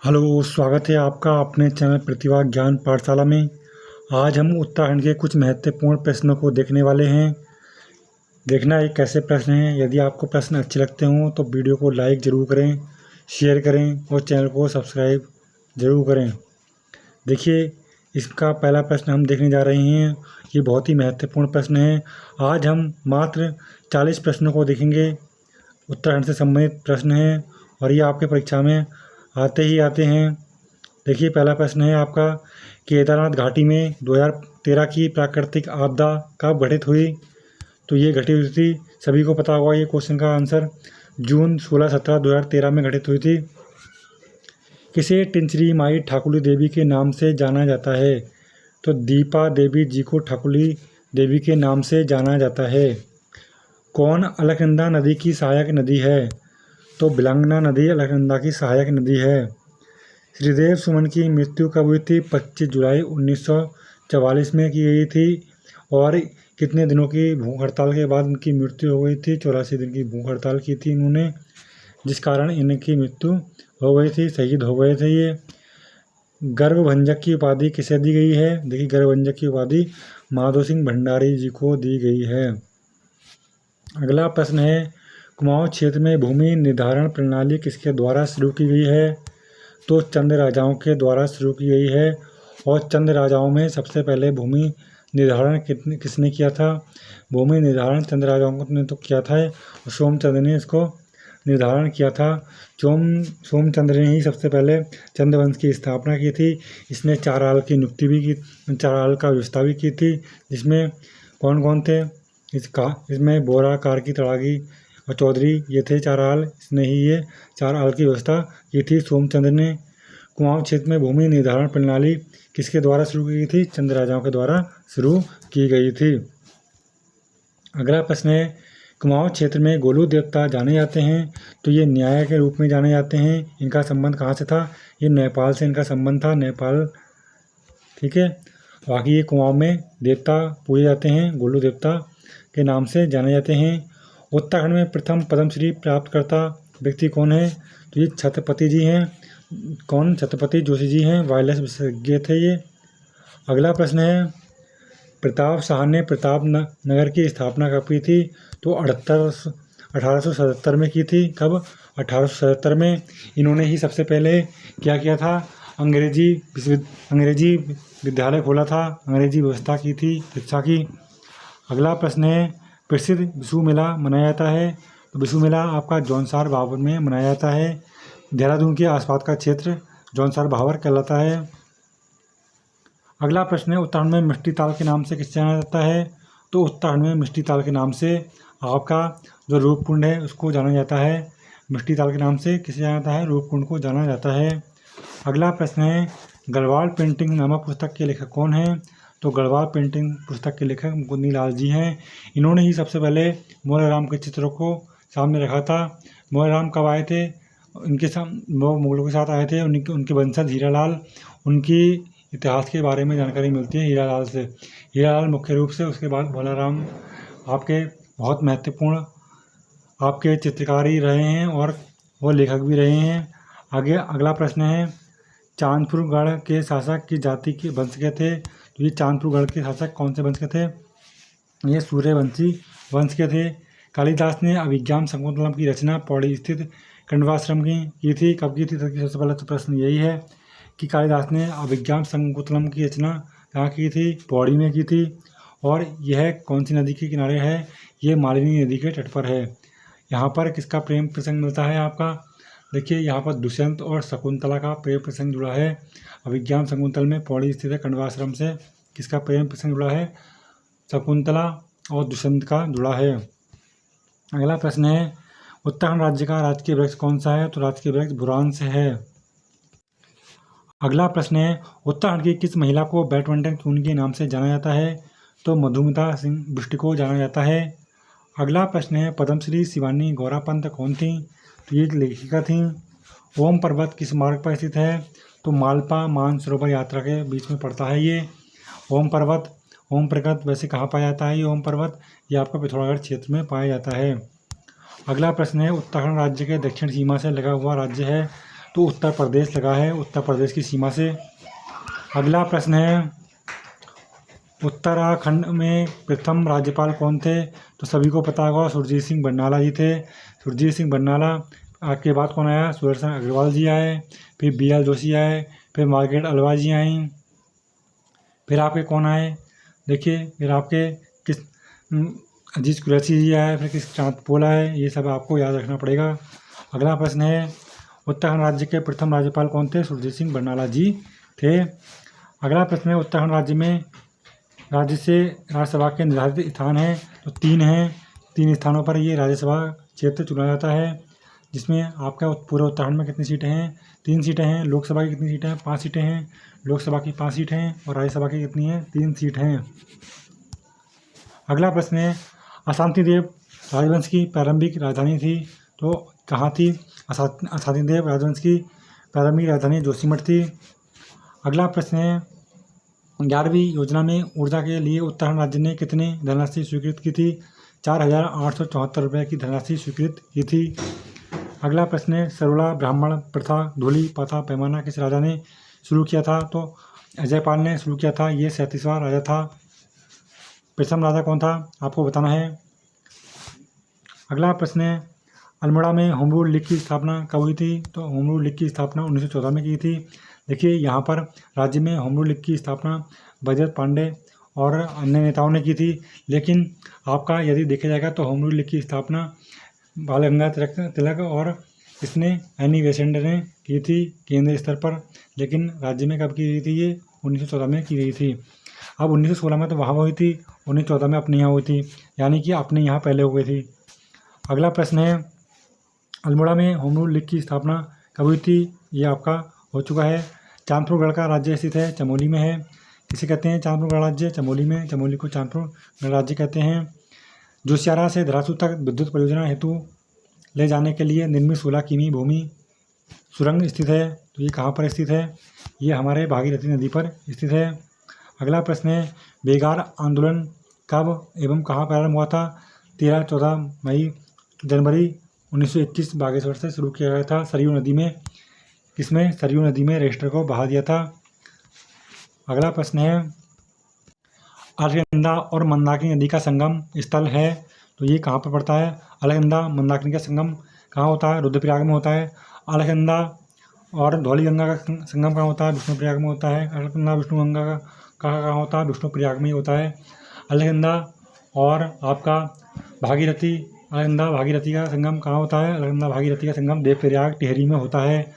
Hello, स्वागत है आपका अपने चैनल प्रतिभा ज्ञान पाठशाला में। आज हम उत्तराखंड के कुछ महत्वपूर्ण प्रश्नों को देखने वाले हैं। देखना ये कैसे प्रश्न हैं। यदि आपको प्रश्न अच्छे लगते हों तो वीडियो को लाइक ज़रूर करें, शेयर करें और चैनल को सब्सक्राइब ज़रूर करें। देखिए, इसका पहला प्रश्न हम देखने जा रहे हैं। ये बहुत ही महत्वपूर्ण प्रश्न है। आज हम मात्र 40 प्रश्नों को देखेंगे। उत्तराखंड से संबंधित प्रश्न हैं और ये आपके परीक्षा में आते ही आते हैं। देखिए, पहला प्रश्न है आपका, केदारनाथ घाटी में 2013 की प्राकृतिक आपदा कब घटित हुई? तो ये घटित हुई थी, सभी को पता होगा ये क्वेश्चन का आंसर, जून 16-17 2013 में घटित हुई थी। किसे टिंचरी माई ठाकुली देवी के नाम से जाना जाता है? तो दीपा देवी जी को ठाकुली देवी के नाम से जाना जाता है। कौन अलकनंदा नदी की सहायक नदी है? तो भिलंगना नदी अलकनंदा की सहायक नदी है। श्रीदेव सुमन की मृत्यु कब हुई थी? 25 जुलाई 1944 में की गई थी। और कितने दिनों की भूख हड़ताल के बाद उनकी मृत्यु हो गई थी? 84 दिन की भूख हड़ताल की थी इन्होंने, जिस कारण इनकी मृत्यु हो गई थी, शहीद हो गए थे ये। गर्भभंजक की उपाधि किसे दी गई है? देखिए, गर्भभंजक की उपाधि माधो सिंह भंडारी जी को दी गई है। अगला प्रश्न है, कुमाऊं क्षेत्र में भूमि निर्धारण प्रणाली किसके द्वारा शुरू की गई है? तो चंद राजाओं के द्वारा शुरू की गई है। और चंद राजाओं में सबसे पहले भूमि निर्धारण किसने किया था? भूमि निर्धारण चंद राजाओं ने तो किया था और सोमचंद्र ने इसको निर्धारण किया था। सोमचंद्र ने ही सबसे पहले चंद्रवंश की स्थापना की थी। इसने चाराल की नियुक्ति भी की, चाराल का व्यवस्था भी की थी, जिसमें कौन कौन थे? इसमें बोरा, कार्की, तड़ागी और चौधरी, ये थे चाराल। इसने ही ये चाराल की व्यवस्था की थी सोमचंद्र ने। कुमाऊं क्षेत्र में भूमि निर्धारण प्रणाली किसके द्वारा शुरू की गई थी? चंद राजाओं के द्वारा शुरू की गई थी। अगला प्रश्न है, कुमाऊं क्षेत्र में गोलू देवता जाने जाते हैं, तो ये न्याय के रूप में जाने जाते हैं। इनका संबंध कहाँ से था? ये नेपाल से इनका संबंध था, नेपाल। ठीक है, बाकी ये कुमाऊं में देवता पूजे जाते हैं, गोलू देवता के नाम से जाने जाते हैं। उत्तराखंड में प्रथम पद्मश्री प्राप्तकर्ता व्यक्ति कौन है? तो ये छत्रपति जी हैं। कौन? छत्रपति जोशी जी हैं, वायरलेस विशेषज्ञ थे ये। अगला प्रश्न है, प्रताप शाह ने प्रताप नगर की स्थापना कब की थी? तो 1877 में की थी। कब? 1877 में। इन्होंने ही सबसे पहले क्या किया था? अंग्रेजी विद्यालय खोला था, अंग्रेजी व्यवस्था की थी शिक्षा की। अगला प्रश्न है, प्रसिद्ध विशु मेला मनाया जाता है, तो विशु मेला आपका जौनसार भावर में मनाया जाता है। देहरादून के आसपास का क्षेत्र जौनसार भावर कहलाता है। अगला प्रश्न है, उत्तराखंड में मिष्टी ताल के नाम से किसे जाना जाता है? तो उत्तराखंड में मिष्टी ताल के नाम से आपका जो रूपकुंड है उसको जाना जाता है। मिष्टी ताल के नाम से किसे जाना जाता है? रूपकुंड को जाना जाता है। अगला प्रश्न है, गढ़वाल पेंटिंग नामक पुस्तक के लेखक कौन हैं? तो गढ़वाल पेंटिंग पुस्तक के लेखक मुकुंद लाल जी हैं। इन्होंने ही सबसे पहले मोलाराम के चित्रों को सामने रखा था। मोलाराम कब आए थे? उनके साथ वो मुगलों के साथ आए थे। उनके वंशज हीरालाल, उनकी इतिहास के बारे में जानकारी मिलती है हीरालाल से। हीरालाल मुख्य रूप से, उसके बाद मोलाराम आपके बहुत महत्वपूर्ण आपके चित्रकारी रहे हैं और वो लेखक भी रहे हैं। आगे अगला प्रश्न है, चांदपुर गढ़ के शासक की जाति के वंश के थे? तो ये चांदपुर गढ़ के शासक कौन से वंश के थे? ये सूर्यवंशी वंश के थे। कालिदास ने अभिज्ञान शकुंतलम की रचना पौड़ी स्थित खंडवाश्रम की थी। कब की थी? सबसे पहले तो प्रश्न यही है कि कालिदास ने अभिज्ञान शकुंतलम की रचना कहाँ की थी? पौड़ी में की थी। और यह कौन सी नदी के किनारे है? ये मालिनी नदी के तट पर है। यहाँ पर किसका प्रेम प्रसंग मिलता है आपका? देखिए, यहाँ पर दुष्यंत और शकुंतला का प्रेम प्रसंग जुड़ा है। अभिज्ञान शकुंतल में पौड़ी स्थित है खंडवाश्रम से किसका प्रेम प्रसंग जुड़ा है? शकुंतला और दुष्यंत का जुड़ा है। अगला प्रश्न है, उत्तराखंड राज्य का राजकीय वृक्ष कौन सा है? तो राजकीय वृक्ष बुरांश है। अगला प्रश्न है, उत्तराखंड की किस महिला को बैडमिंटन क्वीन के नाम से जाना जाता है? तो मधुमिता सिंह बिष्ट को जाना जाता है। अगला प्रश्न है, पद्मश्री शिवानी गौरा पंत कौन थी? तो ये एक लेखिका थी। ओम पर्वत किस मार्ग पर स्थित है? तो मालपा मानसरोवर यात्रा के बीच में पड़ता है ये ओम पर्वत। ओम पर्वत वैसे कहाँ पाया जाता है? ये ओम पर्वत ये आपका पिथौरागढ़ क्षेत्र में पाया जाता है। अगला प्रश्न है, उत्तराखंड राज्य के दक्षिण सीमा से लगा हुआ राज्य है, तो उत्तर प्रदेश लगा है, उत्तर प्रदेश की सीमा से। अगला प्रश्न है, उत्तराखंड में प्रथम राज्यपाल कौन थे? तो सभी को पता होगा, सुरजीत सिंह बरनाला जी थे। सुरजीत सिंह बरनाला। आपके बाद कौन आया? सुदर्शन अग्रवाल जी आए, फिर BL जोशी आए, फिर मार्गरेट अल्वा जी आई, फिर आपके कौन आए? देखिए, फिर आपके किस अजीज कुरैशी जी आए, फिर किस चांदपोल आए। ये सब आपको याद रखना पड़ेगा। अगला प्रश्न है, उत्तराखंड राज्य के प्रथम राज्यपाल कौन थे? सुरजीत सिंह बरनाला जी थे। अगला प्रश्न है, उत्तराखंड राज्य में राज्यसभा के निर्धारित स्थान हैं, तो 3 हैं। 3 स्थानों पर ये राज्यसभा क्षेत्र चुना जाता है, जिसमें आपका पूरे उत्तराखंड में कितनी सीटें हैं? 3 सीटें हैं। लोकसभा की कितनी सीटें हैं? 5 सीटें हैं। लोकसभा की 5 सीटें हैं और राज्यसभा की कितनी हैं? 3 सीट हैं। अगला प्रश्न है, अशांति देव राजवंश की प्रारंभिक राजधानी थी, तो कहाँ थी? अशांति देव राजवंश की प्रारंभिक राजधानी जोशीमठ थी। अगला प्रश्न है, 11वीं योजना में ऊर्जा के लिए उत्तराखंड राज्य ने कितनी धनराशि स्वीकृत की थी? 4,874 रुपये की धनराशि स्वीकृत की थी। अगला प्रश्न है, सरोला ब्राह्मण प्रथा धूली पाथा पैमाना किस राजा ने शुरू किया था? तो अजयपाल ने शुरू किया था। ये 37वां राजा था। प्रथम राजा कौन था? आपको बताना है। अगला प्रश्न है, अल्मोड़ा में होम रूल लीग की स्थापना कब हुई थी? तो होम रूल लीग की स्थापना 1914 में की थी। देखिए, यहाँ पर राज्य में होम रूल लीग की स्थापना भगत पांडे और अन्य नेताओं ने की थी, लेकिन आपका यदि देखा जाएगा तो होम रूल लीग की स्थापना बाल गंगाधर तिलक और इसने एनी बेसेंट ने की थी केंद्रीय स्तर पर, लेकिन राज्य में कब की गई थी? ये 1914 में की गई थी। अब 1916 में तो वहाँ हुई थी, 1914 में अपने यहाँ हुई थी, यानी कि अपने यहाँ पहले हो गई थी। अगला प्रश्न है, अल्मोड़ा में होम रूल लीग की स्थापना कब हुई थी? ये आपका हो चुका है। चांदपुर गढ़ का राज्य स्थित है, चमोली में है। किसे कहते हैं चांदपुर गढ़ राज्य? चमोली में। चमोली को चांदपुर गढ़ राज्य कहते हैं। जोशियारा से धरासू तक विद्युत परियोजना हेतु ले जाने के लिए निर्मित 16 किमी भूमि सुरंग स्थित है, तो ये कहाँ पर स्थित है? ये हमारे भागीरथी नदी पर स्थित है। अगला प्रश्न है, बेगार आंदोलन कब एवं कहाँ प्रारंभ हुआ था? 13-14 जनवरी 1921 बागेश्वर से शुरू किया गया था, सरयू नदी में। किसमें? सरयू नदी में रजिस्टर को बहा दिया था। अगला प्रश्न है, अलकनंदा और मंदाकिनी नदी का संगम स्थल है, तो ये कहाँ पर पड़ता है? अलकनंदा मंदाकिनी का संगम कहाँ होता है? रुद्रप्रयाग में होता है। अलकनंदा और धौलीगंगा का संगम कहाँ होता है? विष्णुप्रयाग में होता है। अलकनंदा विष्णुगंगा का कहाँ होता है? विष्णुप्रयाग में ही होता है। अलकनंदा और आपका भागीरथी, अलकनंदा भागीरथी का संगम कहाँ होता है? अलकनंदा भागीरथी का संगम देवप्रयाग टिहरी में होता है।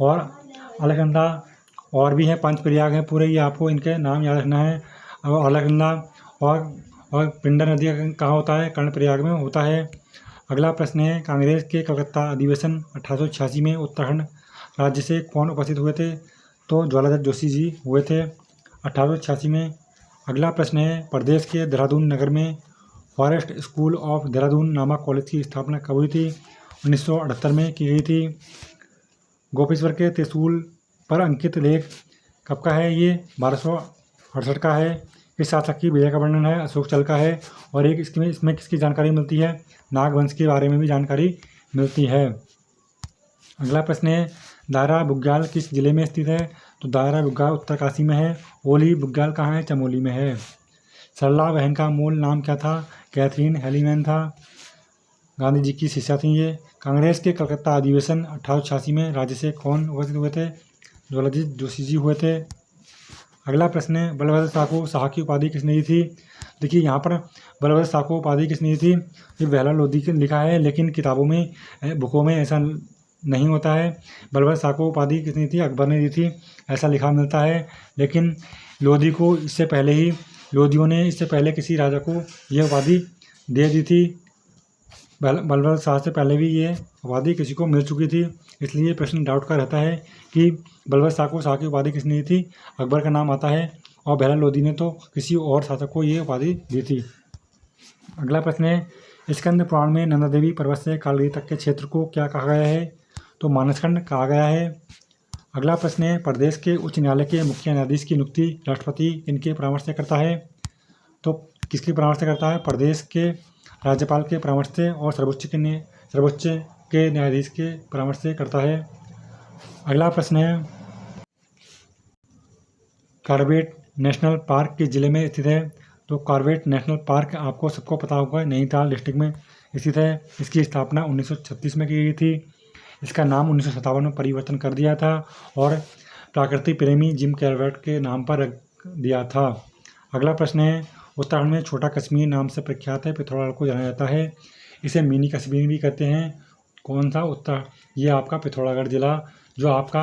और अलकनंदा और भी हैं, 5 प्रयाग हैं पूरे, ये आपको इनके नाम याद रखना है। और अलकनंदा और पिंडर नदी कहाँ होता है? कर्णप्रयाग में होता है। अगला प्रश्न है, कांग्रेस के कलकत्ता अधिवेशन 1886 में उत्तराखंड राज्य से कौन उपस्थित हुए थे? तो ज्वालादत्त जोशी जी हुए थे 1886 में। अगला प्रश्न है, प्रदेश के देहरादून नगर में फॉरेस्ट स्कूल ऑफ देहरादून नामक कॉलेज की स्थापना कब हुई थी? 1978 में की गई थी। गोपेश्वर के त्रिशूल पर अंकित लेख कब का है? ये 1268 का है। इस शासक की विजय का वर्णन है, अशोक चल का है। और एक इसमें किसकी जानकारी मिलती है? नागवंश के बारे में भी जानकारी मिलती है। अगला प्रश्न है, दायरा बुग्याल किस जिले में स्थित है? तो दायरा बुग्याल उत्तरकाशी में है। ओली बुग्याल कहाँ है? चमोली में है। सरला बहन का मूल नाम क्या था? कैथरीन हेलीमैन था, गांधी जी की शिष्या थी ये। कांग्रेस के कलकत्ता अधिवेशन 1886 में राज्य से कौन उपस्थित हुए थे? ज्वालादत्त जोशी जी हुए थे। अगला प्रश्न है, बलभद्र शाह को शाह की उपाधि किसने दी थी? देखिए, यहाँ पर बलभद्र शाह को उपाधि किसने दी थी? ये बेहला लोधी ने लिखा है, लेकिन किताबों में बुकों में ऐसा नहीं होता है। बलभद्र शाह को उपाधि किसने दी थी? अकबर ने दी थी, ऐसा लिखा मिलता है। लेकिन लोधियों ने इससे पहले किसी राजा को यह उपाधि दे दी थी। बलभद्र शाह से पहले भी ये उपाधि किसी को मिल चुकी थी, इसलिए प्रश्न डाउट का रहता है कि बलभद्र शाह को शाह की उपाधि किसने दी थी? अकबर का नाम आता है, और बेहला लोधी ने तो किसी और शासक को ये उपाधि दी थी। अगला प्रश्न है, स्कंद पुराण में नंदा देवी पर्वत से कालगिरी तक के क्षेत्र को क्या कहा गया है? तो मानसखंड कहा गया है। अगला प्रश्न है, प्रदेश के उच्च न्यायालय के मुख्य न्यायाधीश की नियुक्ति राष्ट्रपति किनके परामर्श से करता है? तो किसके परामर्श से करता है? प्रदेश के राज्यपाल के परामर्श से और सर्वोच्च के न्यायाधीश के परामर्श से करता है। अगला प्रश्न है, कॉर्बेट नेशनल पार्क किस जिले में स्थित है? तो कॉर्बेट नेशनल पार्क आपको सबको पता होगा नैनीताल डिस्ट्रिक्ट में स्थित है। इसकी स्थापना 1936 में की गई थी। इसका नाम 1957 में परिवर्तन कर दिया था और प्राकृतिक प्रेमी जिम कॉर्बेट के नाम पर रख दिया था। अगला प्रश्न है, उत्तराखंड में छोटा कश्मीर नाम से प्रख्यात है पिथौरागढ़ को जाना जाता है। इसे मिनी कश्मीर भी कहते हैं। कौन सा? ये आपका पिथौरागढ़ जिला, जो आपका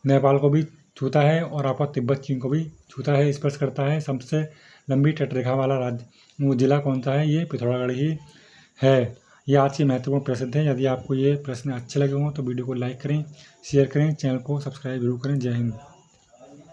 नेपाल को भी छूता है और आपका तिब्बत चीन को भी छूता है, स्पर्श करता है। सबसे लंबी तटरेखा वाला राज्य जिला कौन सा है? ये पिथौरागढ़ ही है। ये आज के महत्वपूर्ण प्रश्न थे। यदि आपको ये प्रश्न अच्छे लगे हों तो वीडियो को लाइक करें, शेयर करें, चैनल को सब्सक्राइब जरूर करें। जय हिंद।